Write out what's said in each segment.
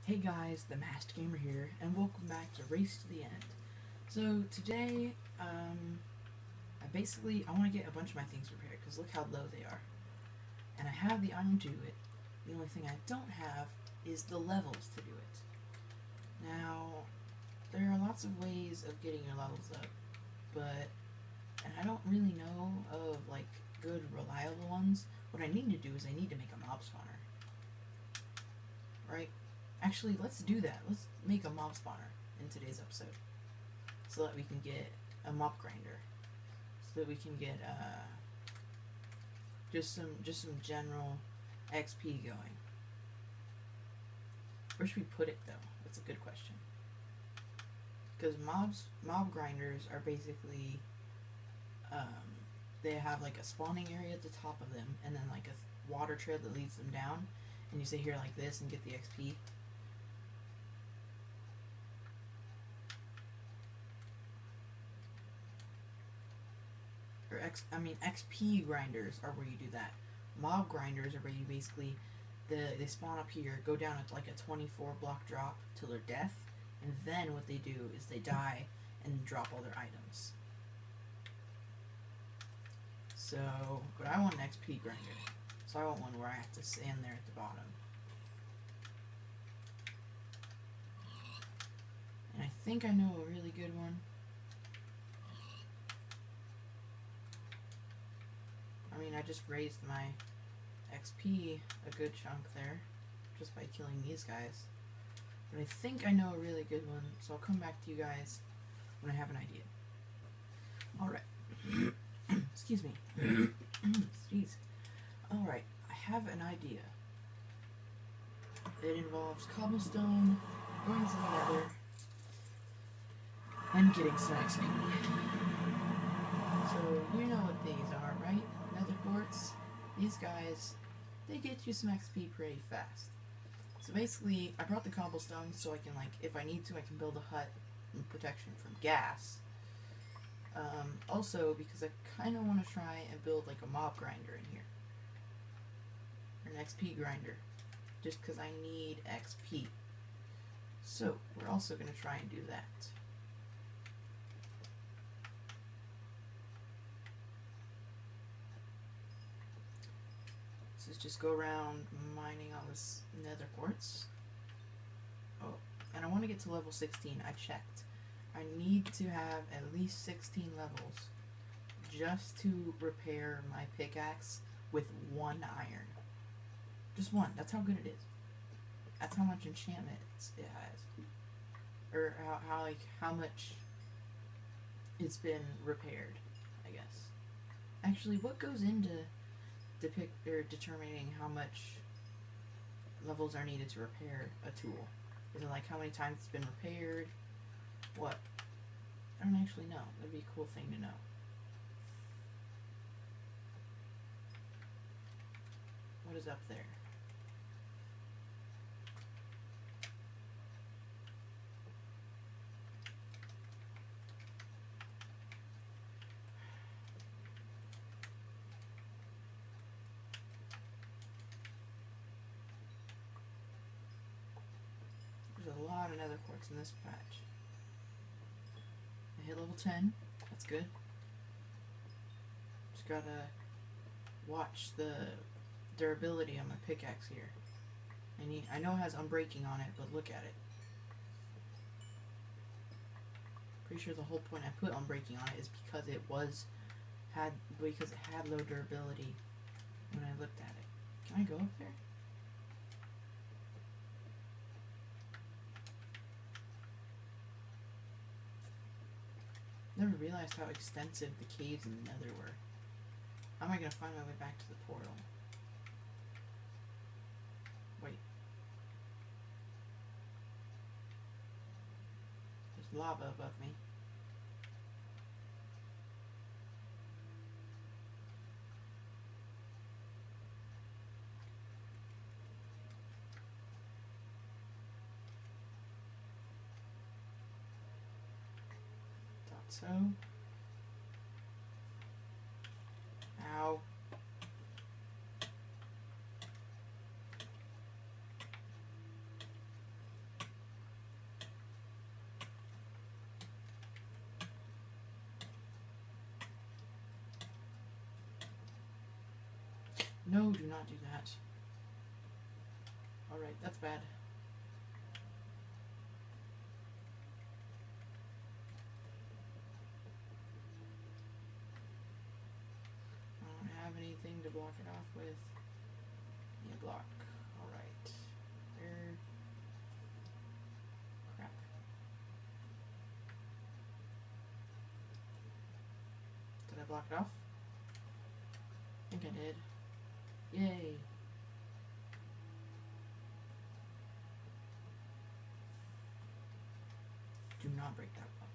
Hey guys, the Masked Gamer here, and welcome back to Race to the End. So today, I want to get a bunch of my things repaired, because look how low they are. And I have the iron to do it. The only thing I don't have is the levels to do it. Now, there are lots of ways of getting your levels up, and I don't really know of, good, reliable ones. What I need to do is I need to make a mob spawner. Right? Actually, let's do that. Let's make a mob spawner in today's episode, so that we can get a mob grinder, so that we can get just some general XP going. Where should we put it though? That's a good question. Because mob grinders are basically they have like a spawning area at the top of them, and then like a water trail that leads them down, and you sit here like this and get the XP. XP grinders are where you do that. Mob grinders are where you basically, they spawn up here, go down at like a 24 block drop till their death, and then what they do is they die and drop all their items. So, but I want an XP grinder, so I want one where I have to stand there at the bottom. And I think I know a really good one. I just raised my XP a good chunk there, just by killing these guys. But I think I know a really good one, so I'll come back to you guys when I have an idea. Alright. Excuse me. Jeez. Alright, I have an idea. It involves cobblestone, going to the nether, and getting some XP. So, you know what these are, right? Nether quartz. These guys, they get you some XP pretty fast. So basically, I brought the cobblestone so I can, if I need to, I can build a hut in protection from gas. Also, because I kind of want to try and build, a mob grinder in here. Or an XP grinder. Just because I need XP. So, we're also going to try and do that. Let's just go around mining all this nether quartz. Oh, and I want to get to level 16. I checked. I need to have at least 16 levels just to repair my pickaxe with 1 iron. Just 1. That's how good it is. That's how much enchantment it has. Or how much it's been repaired, I guess. Actually, what goes into determining how much levels are needed to repair a tool? Is it how many times it's been repaired? What? I don't actually know. That'd be a cool thing to know. What is up there? There's a lot of nether quartz in this patch. I hit level 10. That's good. Just gotta watch the durability on my pickaxe here. I know it has unbreaking on it, but look at it. Pretty sure the whole point I put unbreaking on it is because it had low durability when I looked at it. Can I go up there? Never realized how extensive the caves in the nether were. How am I going to find my way back to the portal? Wait. There's lava above me. So, ow. No, do not do that. Alright, that's bad. I don't have anything to block it off with. Yeah, block. Alright. There. Crap. Did I block it off? I think I did. Yay. Do not break that block.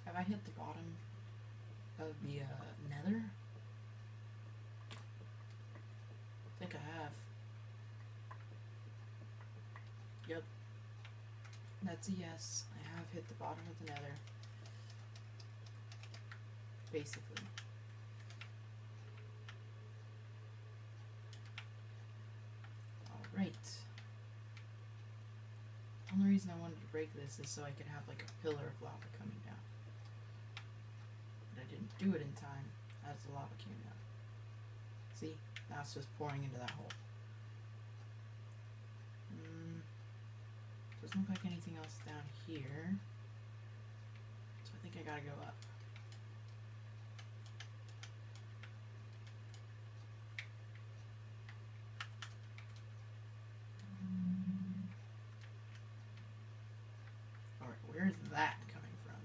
Have I hit the bottom of the nether? I think I have. Yep. That's a yes. I have hit the bottom of the nether. Basically. Alright. The only reason I wanted to break this is so I could have like a pillar of lava coming down. But I didn't do it in time as the lava came down. See? Now it's just pouring into that hole. Doesn't look like anything else down here. So I think I gotta go up. Alright, where's that coming from?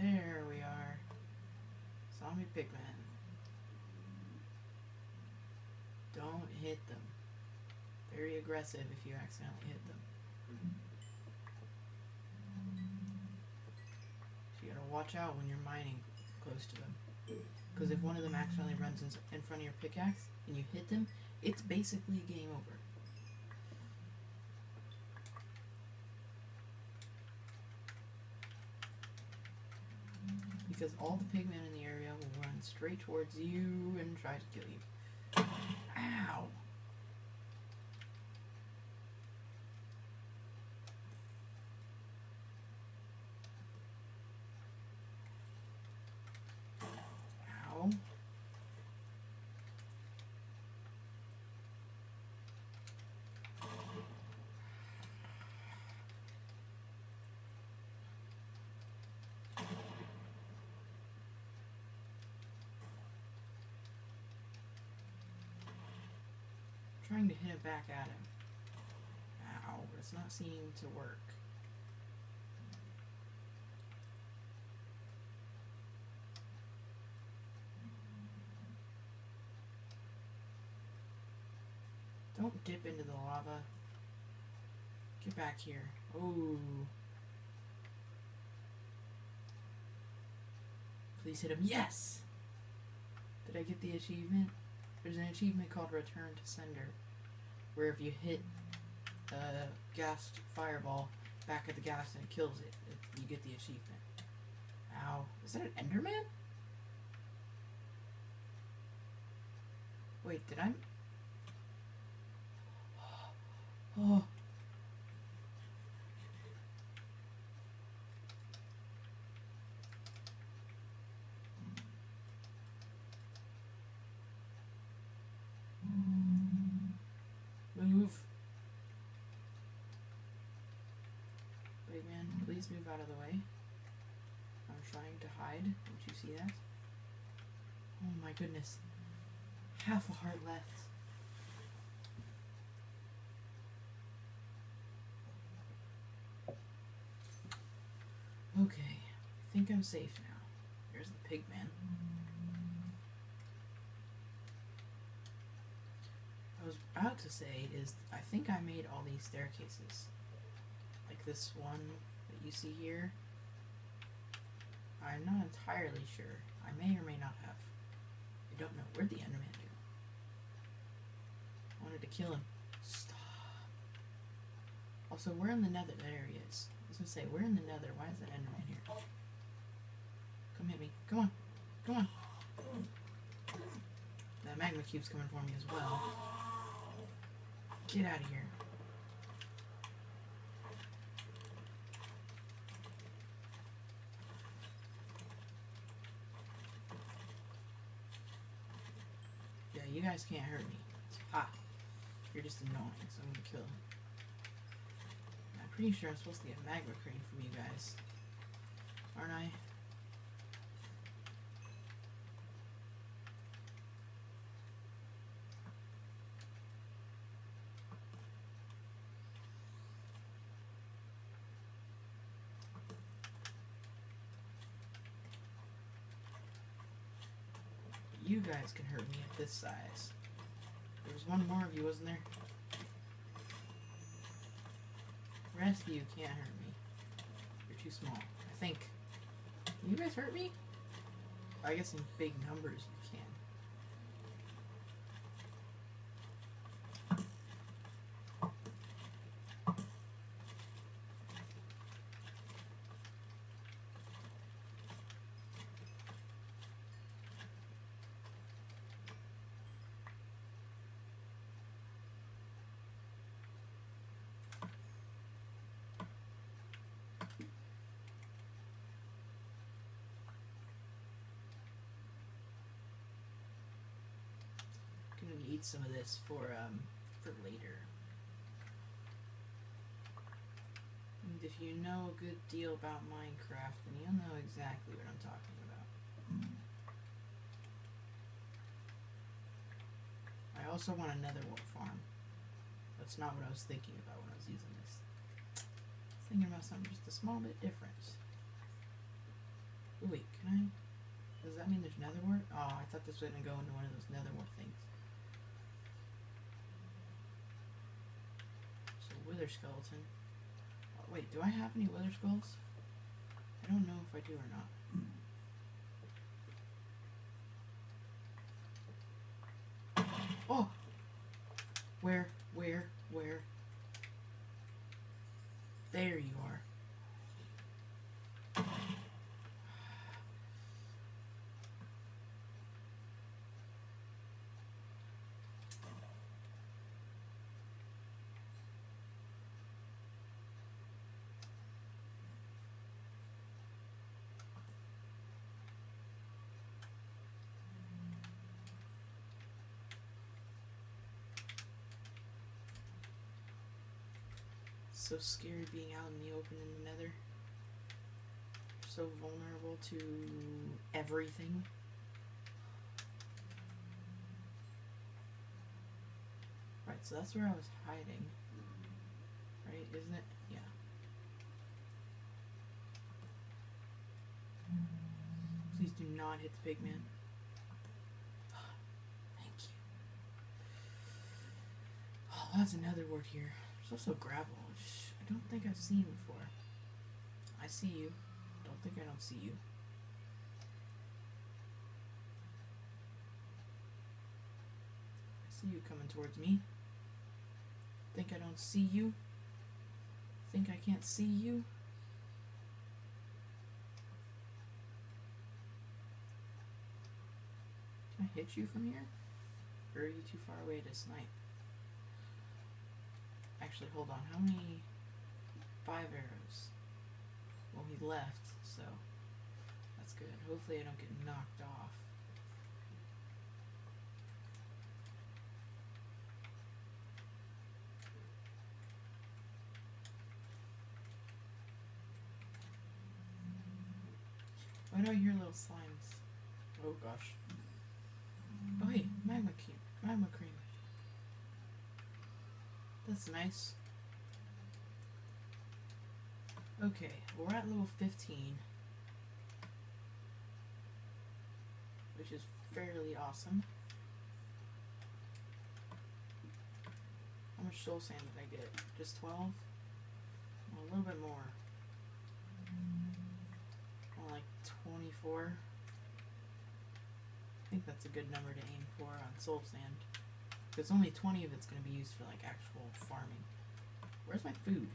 There we are. Zombie pigmen. Don't hit them. Very aggressive if you accidentally hit them. So you gotta watch out when you're mining close to them. Because if one of them accidentally runs in front of your pickaxe and you hit them, it's basically game over. Because all the pigmen in the area will run straight towards you and try to kill you. Ow! Ow. Trying to hit it back at him. Ow, but it's not seeming to work. Don't dip into the lava. Get back here. Ooh. Please hit him. Yes! Did I get the achievement? There's an achievement called Return to Sender, where if you hit a gas fireball back at the gas and it kills it, you get the achievement. Ow. Is that an Enderman? Wait, did I... Oh. Move. Wait, man, please move out of the way. I'm trying to hide. Don't you see that? Oh my goodness. Half a heart left. Okay, I think I'm safe now. Here's the pigman. I was about to say is I think I made all these staircases. Like this one that you see here. I'm not entirely sure. I may or may not have. don't know. Where'd the Enderman go? I wanted to kill him. Stop. Also, we're in the nether. There he is. I was gonna say, we're in the nether. Why is that Enderman here? Come hit me. Come on. Come on. That magma cube's coming for me as well. Get out of here. Yeah, you guys can't hurt me. Ah. You're just annoying, so I'm gonna kill him. I'm pretty sure I'm supposed to get magma cream from you guys. Aren't I? You guys can hurt me at this size. There was one more of you, wasn't there? The rest of you can't hurt me. You're too small. I think. Can you guys hurt me? I guess in big numbers you can. Eat some of this for later. And if you know a good deal about Minecraft, then you'll know exactly what I'm talking about. I also want another wolf farm. That's not what I was thinking about when I was using this. I was thinking about something just a small bit different. Ooh, wait, can I? Does that mean there's nether wart? Oh, I thought this was going to go into one of those nether wart things. Wither skeleton. Oh, wait, do I have any wither skulls? I don't know if I do or not. Oh! Where? There you are. So scary being out in the open in the nether. So vulnerable to everything. Right, so that's where I was hiding. Right, isn't it? Yeah. Please do not hit the big man. Thank you. Oh, that's another word here. There's also gravel, which I don't think I've seen before. I see you. Don't think I don't see you. I see you coming towards me. Think I don't see you? Think I can't see you? Can I hit you from here? Or are you too far away to snipe? Actually, hold on. How many? 5 arrows. Well, he left, so that's good. Hopefully I don't get knocked off. Why do I hear little slimes? Oh gosh. Oh hey, magma cream. That's nice. Okay, we're at level 15, which is fairly awesome. How much soul sand did I get? Just 12? Well, a little bit more. More like 24. I think that's a good number to aim for on soul sand. Because only 20 of it's going to be used for like actual farming. Where's my food?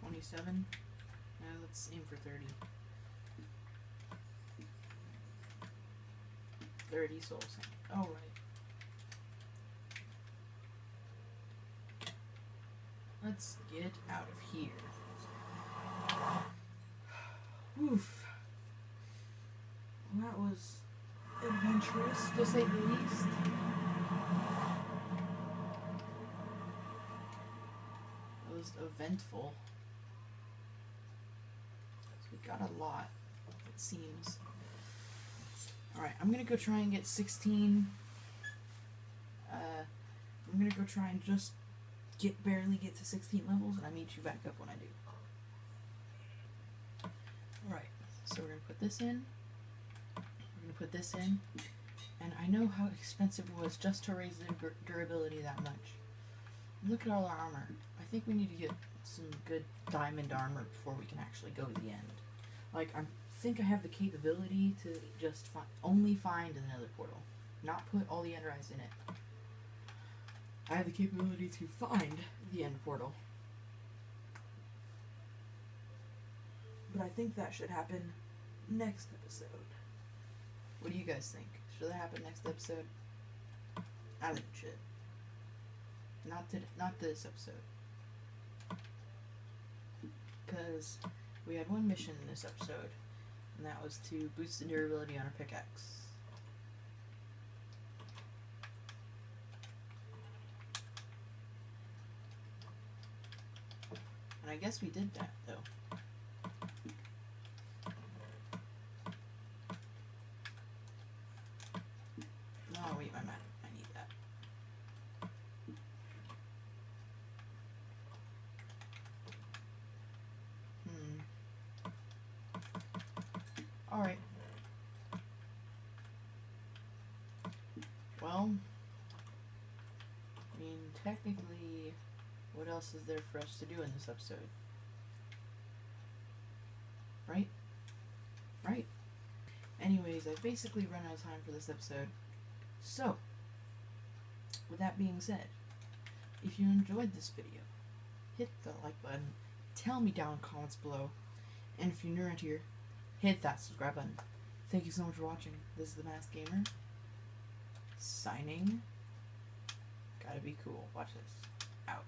$27. Now let's aim for 30. 30 soul sand. Alright. Let's get out of here. Oof. Well, that was adventurous, to say the least. It was eventful. We got a lot, it seems. Alright, I'm gonna go try and get 16. I'm gonna go try and just barely get to 16 levels, and I'll meet you back up when I do. Alright, so we're gonna put this in. We're gonna put this in. And I know how expensive it was just to raise the durability that much. Look at all our armor. I think we need to get some good diamond armor before we can actually go to the end. Like, I think I have the capability to just only find the nether portal. Not put all the ender eyes in it. I have the capability to find the end portal. But I think that should happen next episode. What do you guys think? Should that happen next episode? I think it should. Not this episode. Because we had one mission in this episode, and that was to boost the durability on our pickaxe. And I guess we did that, though. Oh, wait, my map. I need that. Alright. Well, I mean, technically, what else is there for us to do in this episode? Right? Right. Anyways, I've basically run out of time for this episode. So, with that being said, if you enjoyed this video, hit the like button, tell me down in the comments below, and if you're new around here, hit that subscribe button. Thank you so much for watching. This is the Masked Gamer, signing. Gotta be cool. Watch this. Out.